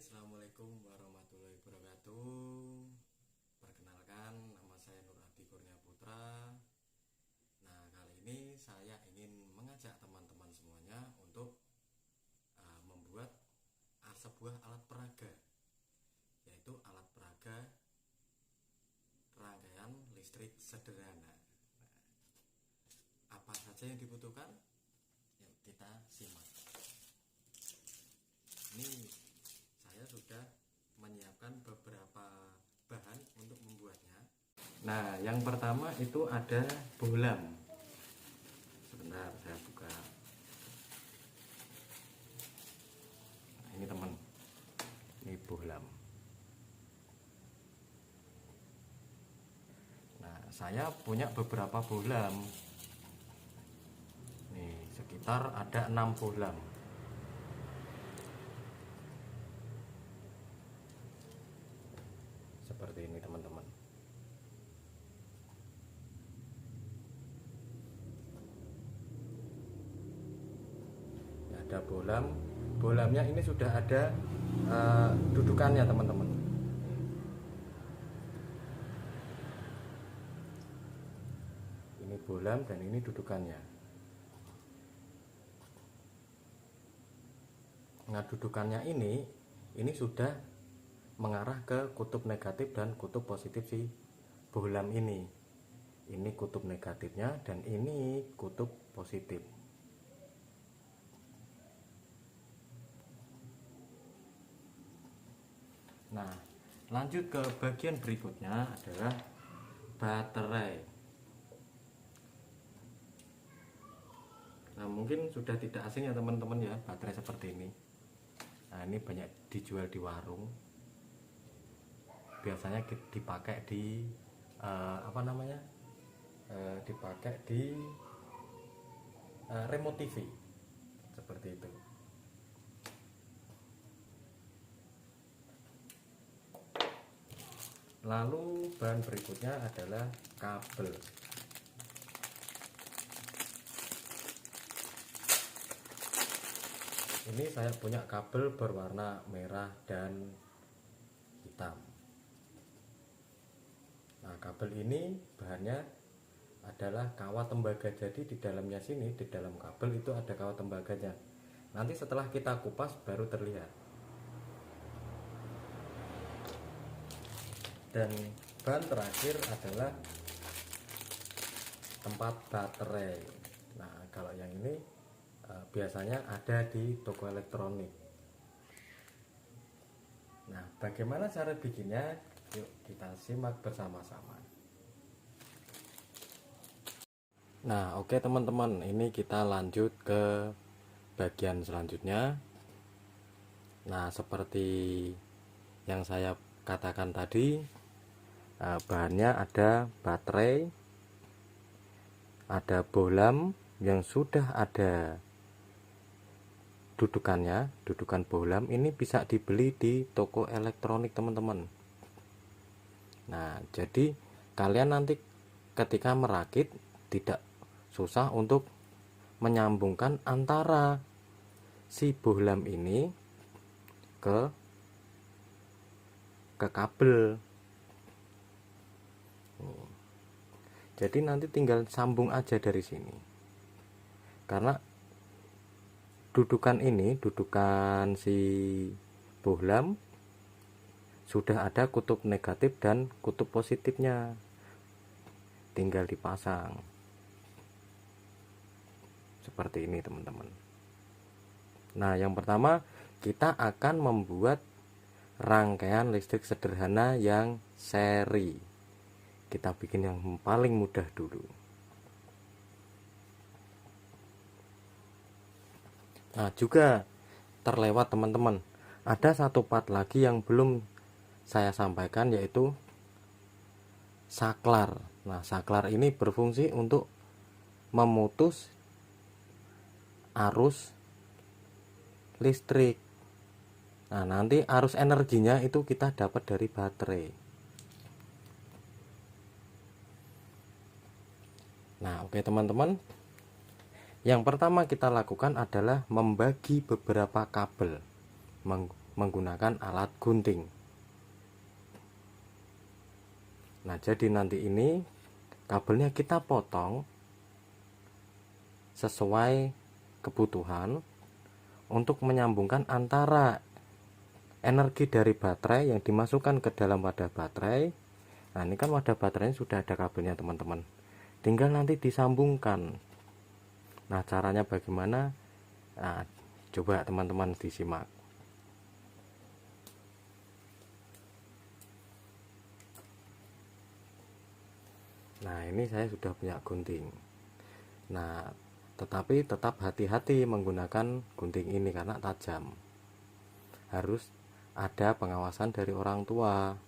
Assalamualaikum warahmatullahi wabarakatuh. Perkenalkan, nama saya Nur Hadi Kurnia Putra. Nah, kali ini saya ingin mengajak teman-teman semuanya untuk membuat sebuah alat peraga, yaitu alat peraga rangkaian listrik sederhana. Apa saja yang dibutuhkan? Yuk kita simak. Ini saya sudah menyiapkan beberapa bahan untuk membuatnya. Nah, yang pertama itu ada bohlam. Sebentar, saya buka. Nah, ini teman, ini bohlam. Nah, saya punya beberapa bohlam. Nih, sekitar ada 6 bohlam. Seperti ini teman-teman. Ada bohlamnya ini sudah ada dudukannya teman-teman. Ini bohlam dan ini dudukannya. Nah, dudukannya ini sudah mengarah ke kutub negatif dan kutub positif si bohlam ini. Ini kutub negatifnya dan ini kutub positif. Nah, lanjut ke bagian berikutnya adalah baterai. Nah, mungkin sudah tidak asing ya teman-teman ya, baterai seperti ini. Nah, ini banyak dijual di warung. Biasanya dipakai di dipakai di remote TV seperti itu. Lalu bahan berikutnya adalah kabel. Ini saya punya kabel berwarna merah dan hitam. Nah, kabel ini bahannya adalah kawat tembaga. Jadi di dalamnya sini, di dalam kabel itu ada kawat tembaganya. Nanti setelah kita kupas baru terlihat. Dan bahan terakhir adalah tempat baterai. Nah, kalau yang ini biasanya ada di toko elektronik. Nah, bagaimana cara bikinnya? Yuk kita simak bersama-sama. Nah, oke teman-teman, ini kita lanjut ke bagian selanjutnya. Nah, seperti yang saya katakan tadi, bahannya ada baterai, ada bohlam yang sudah ada dudukannya. Dudukan bohlam ini bisa dibeli di toko elektronik teman-teman. Nah, jadi kalian nanti ketika merakit tidak susah untuk menyambungkan antara si bohlam ini ke kabel. Jadi nanti tinggal sambung aja dari sini. Karena dudukan ini, dudukan si bohlam sudah ada kutub negatif dan kutub positifnya, tinggal dipasang seperti ini teman-teman. Nah, yang pertama kita akan membuat rangkaian listrik sederhana yang seri. Kita bikin yang paling mudah dulu. Nah, juga terlewat teman-teman, ada satu part lagi yang belum saya sampaikan, yaitu saklar. Nah, saklar ini berfungsi untuk memutus arus listrik. Nah, nanti arus energinya itu kita dapat dari baterai. Nah, oke teman-teman, yang pertama kita lakukan adalah membagi beberapa kabel menggunakan alat gunting. Nah, jadi nanti ini kabelnya kita potong sesuai kebutuhan untuk menyambungkan antara energi dari baterai yang dimasukkan ke dalam wadah baterai. Nah, ini kan wadah baterainya sudah ada kabelnya teman-teman, tinggal nanti disambungkan. Nah, caranya bagaimana? Nah, coba teman-teman disimak. Nah, ini saya sudah punya gunting. Nah, tetapi tetap hati-hati menggunakan gunting ini karena tajam. Harus ada pengawasan dari orang tua.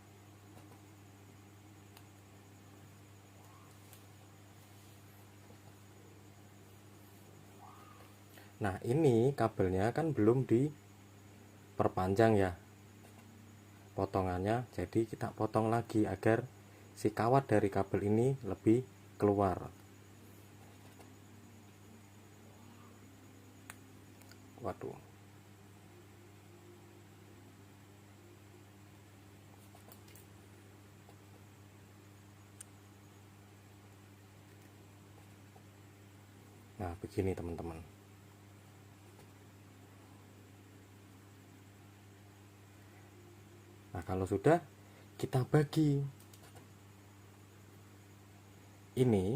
Nah, ini kabelnya kan belum diperpanjang ya potongannya, jadi kita potong lagi agar si kawat dari kabel ini lebih keluar. Waduh. Nah, begini teman-teman. Nah, kalau sudah, kita bagi. Ini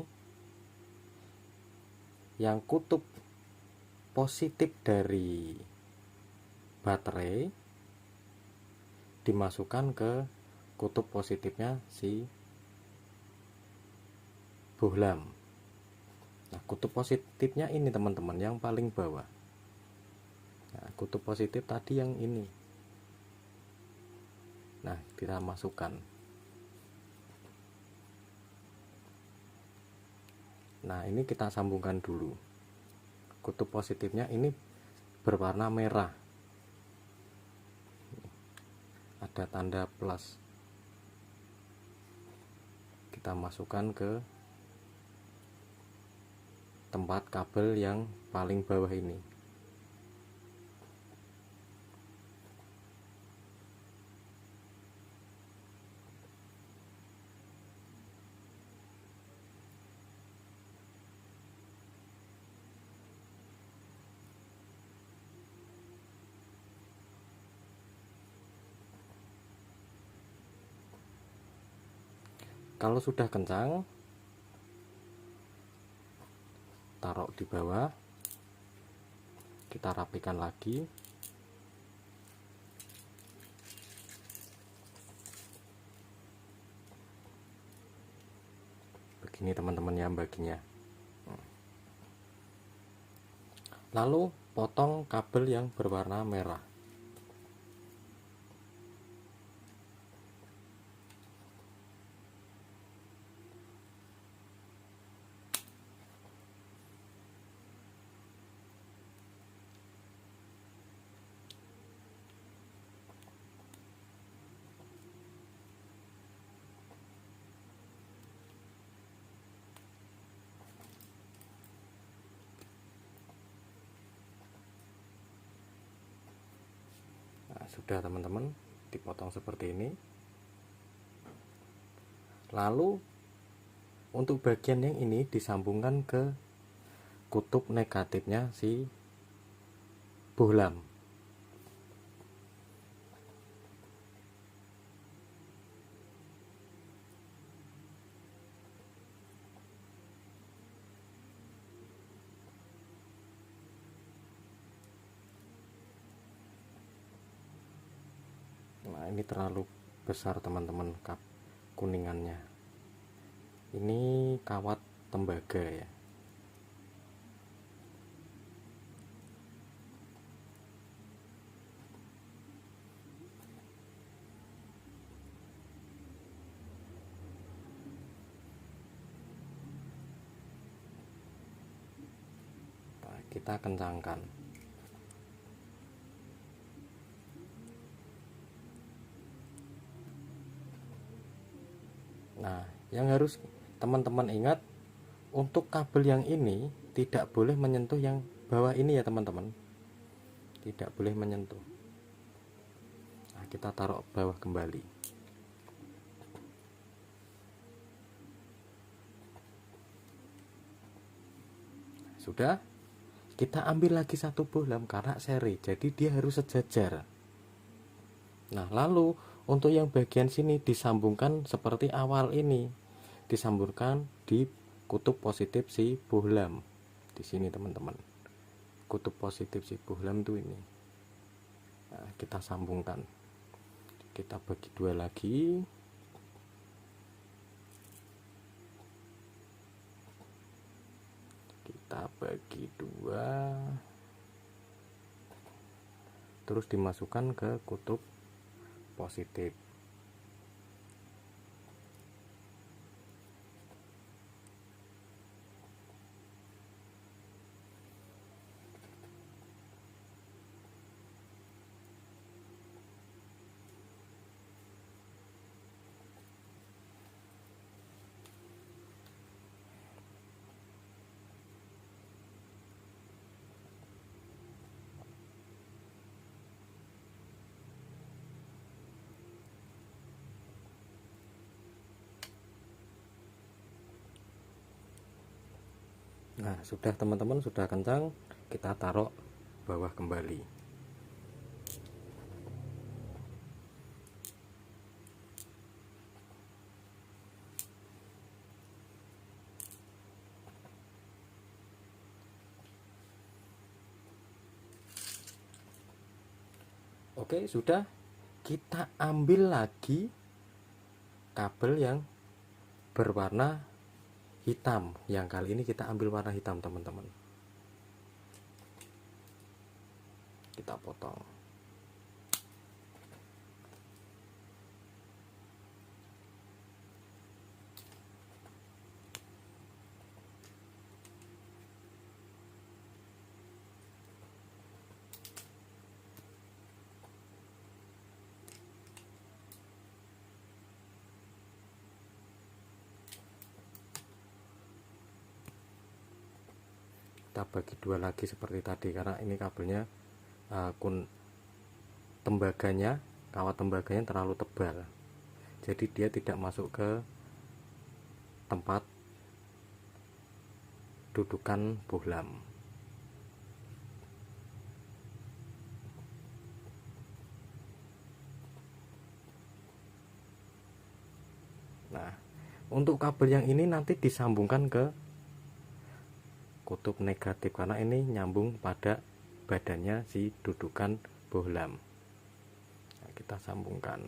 yang kutub positif dari baterai dimasukkan ke kutub positifnya si bohlam. Nah, kutub positifnya ini teman-teman yang paling bawah. Nah, kutub positif tadi yang ini. Nah, kita masukkan. Nah, ini kita sambungkan dulu. Kutub positifnya ini berwarna merah. Ada tanda plus. Kita masukkan ke tempat kabel yang paling bawah ini. Kalau sudah kencang, taruh di bawah, kita rapikan lagi. Begini teman-teman ya baginya. Lalu potong kabel yang berwarna merah. Sudah teman-teman, dipotong seperti ini. Lalu untuk bagian yang ini disambungkan ke kutub negatifnya si bohlam. Nah, ini terlalu besar teman-teman kuningannya. Ini kawat tembaga ya. Nah, kita kencangkan. Nah, yang harus teman-teman ingat, untuk kabel yang ini tidak boleh menyentuh yang bawah ini ya teman-teman. Tidak boleh menyentuh. kita taruh bawah kembali. Sudah, kita ambil lagi satu bohlam karena seri, jadi dia harus sejajar. Nah, lalu untuk yang bagian sini disambungkan seperti awal ini, disambungkan di kutub positif si bohlam. Di sini teman-teman, kutub positif si bohlam tuh ini. Nah, kita sambungkan, kita bagi dua lagi. Kita bagi dua, terus dimasukkan ke kutub positif. Nah, sudah teman-teman, sudah kencang, kita taruh bawah kembali. Oke, sudah. Kita ambil lagi kabel yang berwarna hitam. Yang kali ini kita ambil warna hitam, teman-teman. Kita potong. Kita bagi dua lagi seperti tadi, karena ini kabelnya tembaganya, kawat tembaganya terlalu tebal, jadi dia tidak masuk ke tempat dudukan bohlam. Nah, untuk kabel yang ini nanti disambungkan ke kutub negatif karena ini nyambung pada badannya si dudukan bohlam. Nah, kita sambungkan.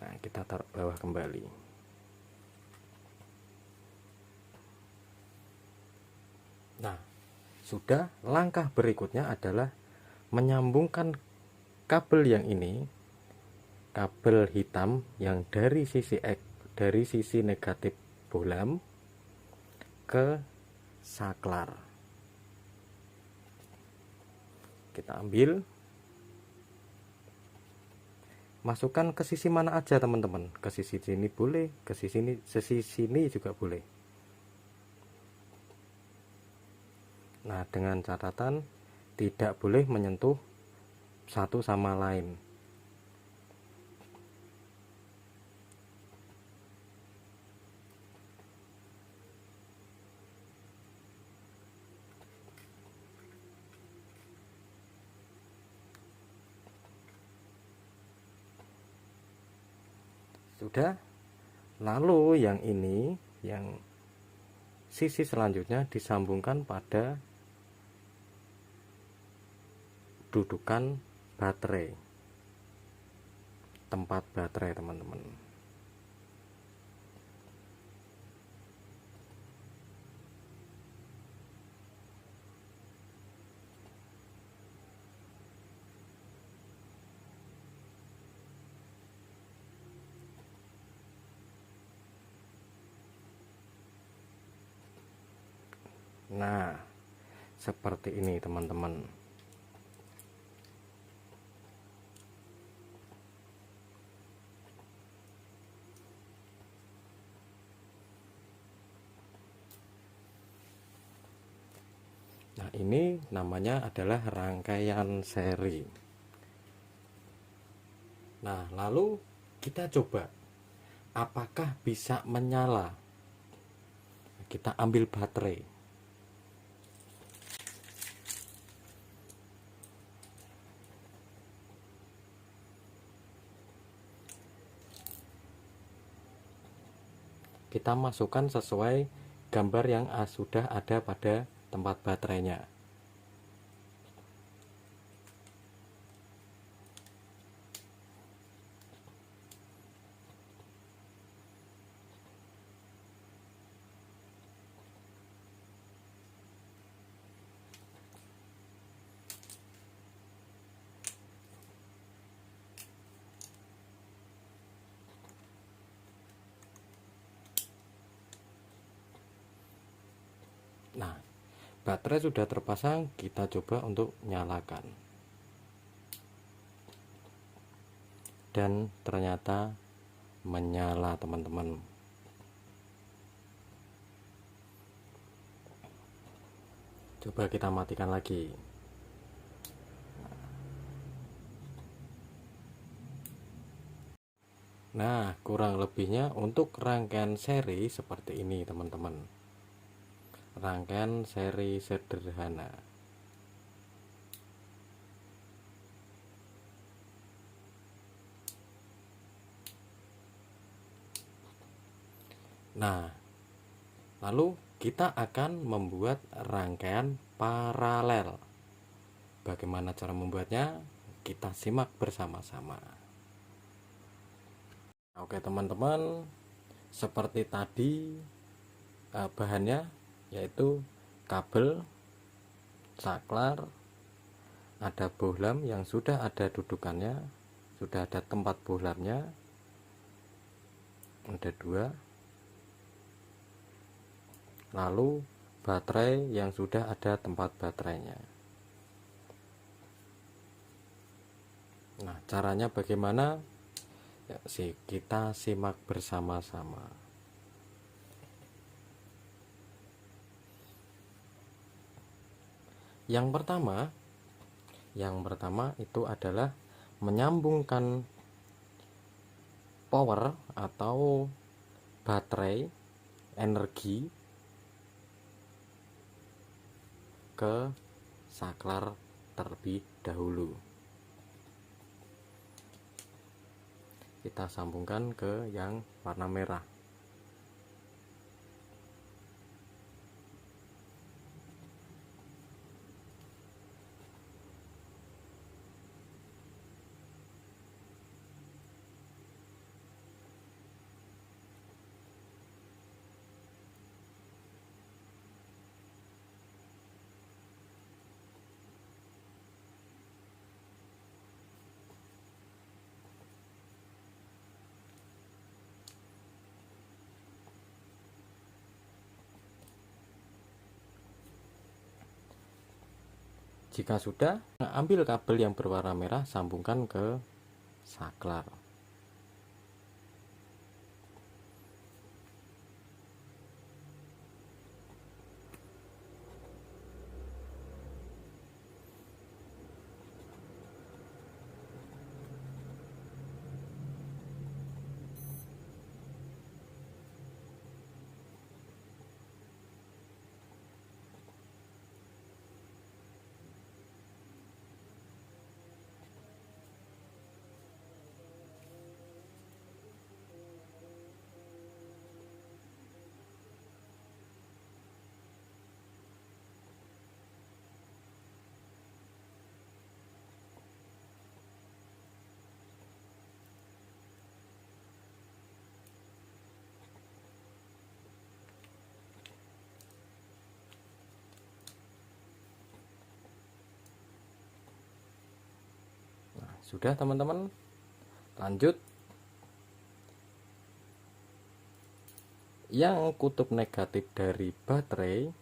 Nah, kita taruh bawah kembali. Nah, sudah. Langkah berikutnya adalah menyambungkan kabel yang ini, kabel hitam yang dari sisi negatif bohlam ke saklar. Kita ambil, masukkan ke sisi mana aja teman-teman, ke sisi sini boleh, ke sisi sini juga boleh. Nah, dengan catatan tidak boleh menyentuh satu sama lain. Sudah. Lalu yang ini, yang sisi selanjutnya disambungkan pada dudukan baterai, tempat baterai teman-teman. Nah, seperti ini teman-teman. Nah, ini namanya adalah rangkaian seri. Nah, lalu kita coba apakah bisa menyala. Kita ambil baterai. Kita masukkan sesuai gambar yang sudah ada pada tempat baterainya. Nah, baterai sudah terpasang, kita coba untuk nyalakan. Dan ternyata menyala teman-teman. Coba kita matikan lagi. Nah, kurang lebihnya untuk rangkaian seri seperti ini teman-teman. Rangkaian seri sederhana. Nah, lalu kita akan membuat rangkaian paralel. Bagaimana cara membuatnya? Kita simak bersama-sama. Oke teman-teman, seperti tadi bahannya yaitu kabel, saklar, ada bohlam yang sudah ada dudukannya, sudah ada tempat bohlamnya, ada 2, lalu baterai yang sudah ada tempat baterainya. Nah, caranya bagaimana? Ya, kita simak bersama-sama. Yang pertama itu adalah menyambungkan power atau baterai energi ke saklar terlebih dahulu. Kita sambungkan ke yang warna merah. Jika sudah, ambil kabel yang berwarna merah, sambungkan ke saklar. Sudah teman-teman, lanjut. Yang kutub negatif dari baterai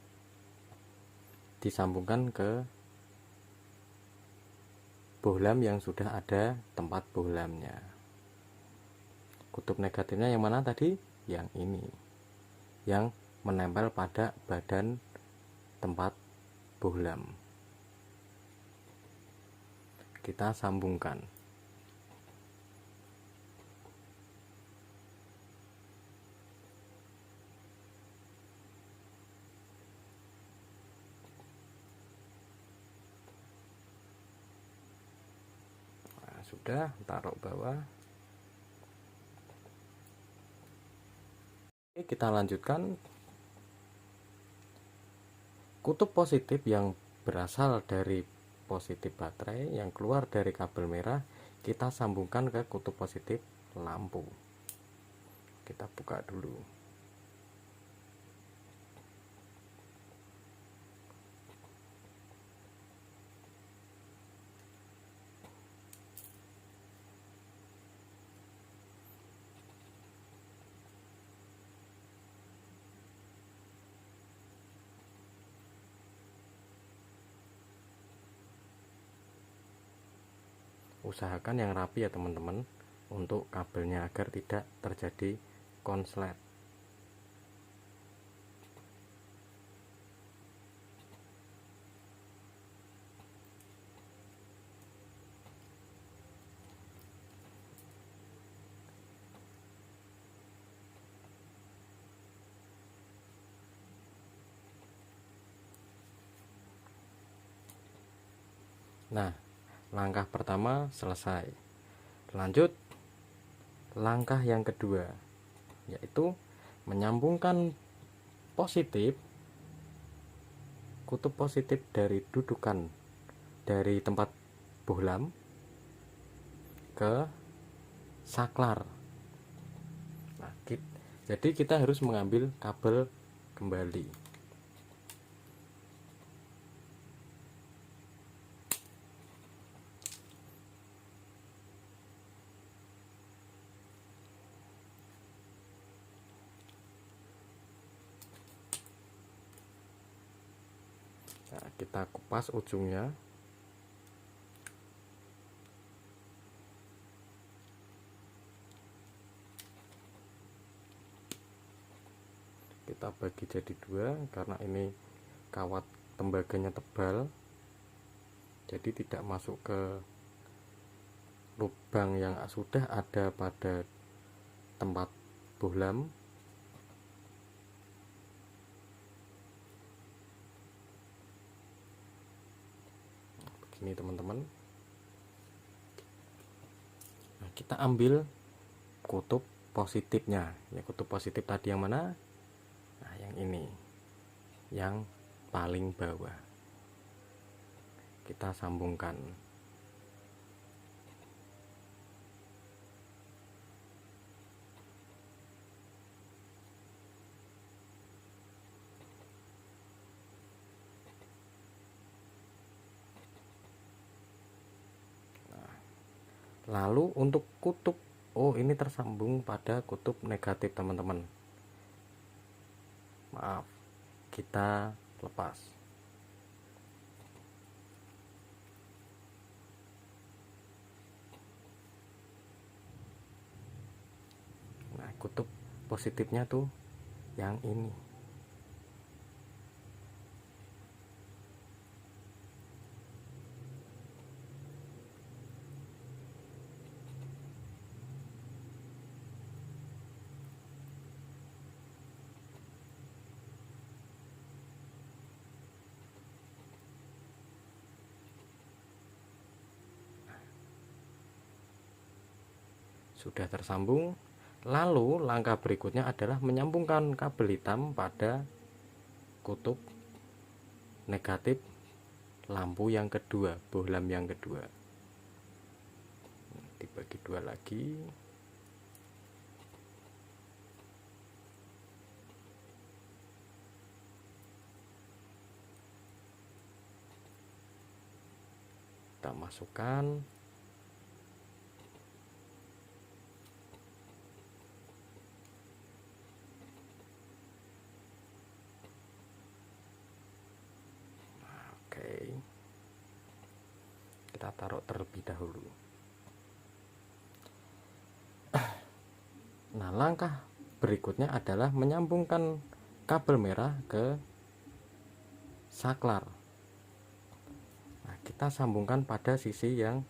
disambungkan ke bohlam yang sudah ada tempat bohlamnya. Kutub negatifnya yang mana tadi? Yang ini, yang menempel pada badan tempat bohlam. Kita sambungkan. Nah, sudah, taruh bawah. Oke, kita lanjutkan. Kutub positif yang berasal dari positif baterai yang keluar dari kabel merah, kita sambungkan ke kutub positif lampu. Kita buka dulu. Usahakan yang rapi ya teman-teman, untuk kabelnya agar tidak terjadi konslet. Nah, langkah pertama selesai. Lanjut langkah yang kedua, yaitu menyambungkan positif, kutub positif dari dudukan dari tempat bohlam ke saklar. Nah, jadi kita harus mengambil kabel kembali. Nah, kita kupas ujungnya. Kita bagi jadi dua karena ini kawat tembaganya tebal, jadi tidak masuk ke lubang yang sudah ada pada tempat bohlam. Begini teman-teman. Nah, kita ambil kutub positifnya. Ya, kutub positif tadi yang mana? Nah, yang ini, yang paling bawah. Kita sambungkan. Lalu untuk kutub, oh ini tersambung pada kutub negatif teman-teman. Maaf, kita lepas. Nah, kutub positifnya tuh yang ini. Sudah tersambung. Lalu langkah berikutnya adalah menyambungkan kabel hitam pada kutub negatif lampu yang kedua, bohlam yang kedua. Dibagi dua lagi. Kita masukkan. kita taruh terlebih dahulu. Nah, langkah berikutnya adalah menyambungkan kabel merah ke saklar. Nah, kita sambungkan pada sisi yang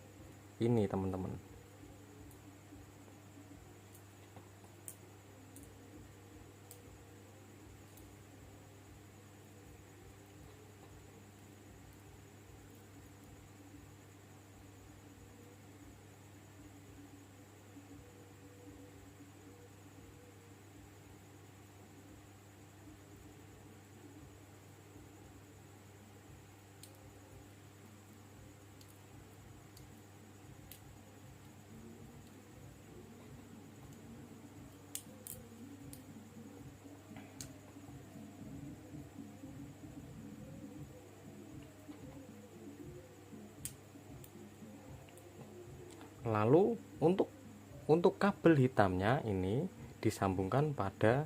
ini, teman-teman. Lalu untuk kabel hitamnya ini disambungkan pada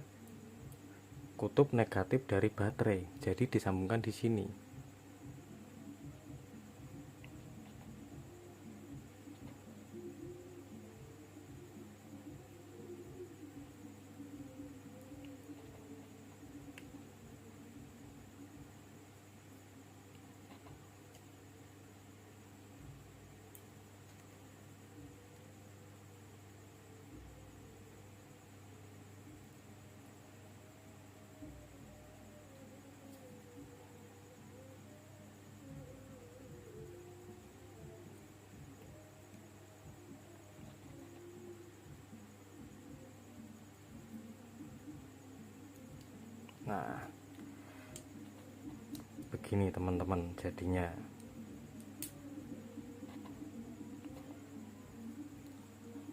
kutub negatif dari baterai. Jadi disambungkan di sini. Nah, begini teman-teman jadinya.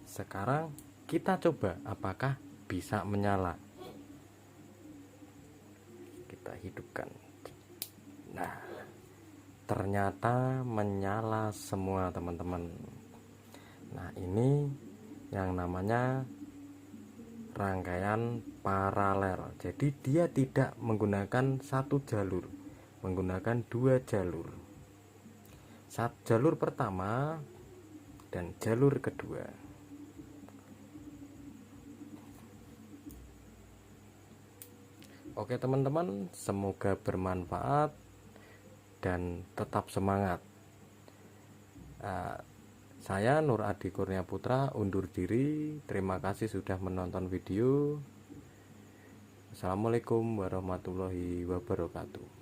Sekarang kita coba apakah bisa menyala. Kita hidupkan. Nah, ternyata menyala semua, teman-teman. Nah, ini yang namanya rangkaian paralel. Jadi dia tidak menggunakan satu jalur, menggunakan dua jalur. Jalur pertama dan jalur kedua. Oke teman-teman, semoga bermanfaat dan tetap semangat. Saya Nur Adi Kurnia Putra undur diri. Terima kasih sudah menonton video. Assalamualaikum warahmatullahi wabarakatuh.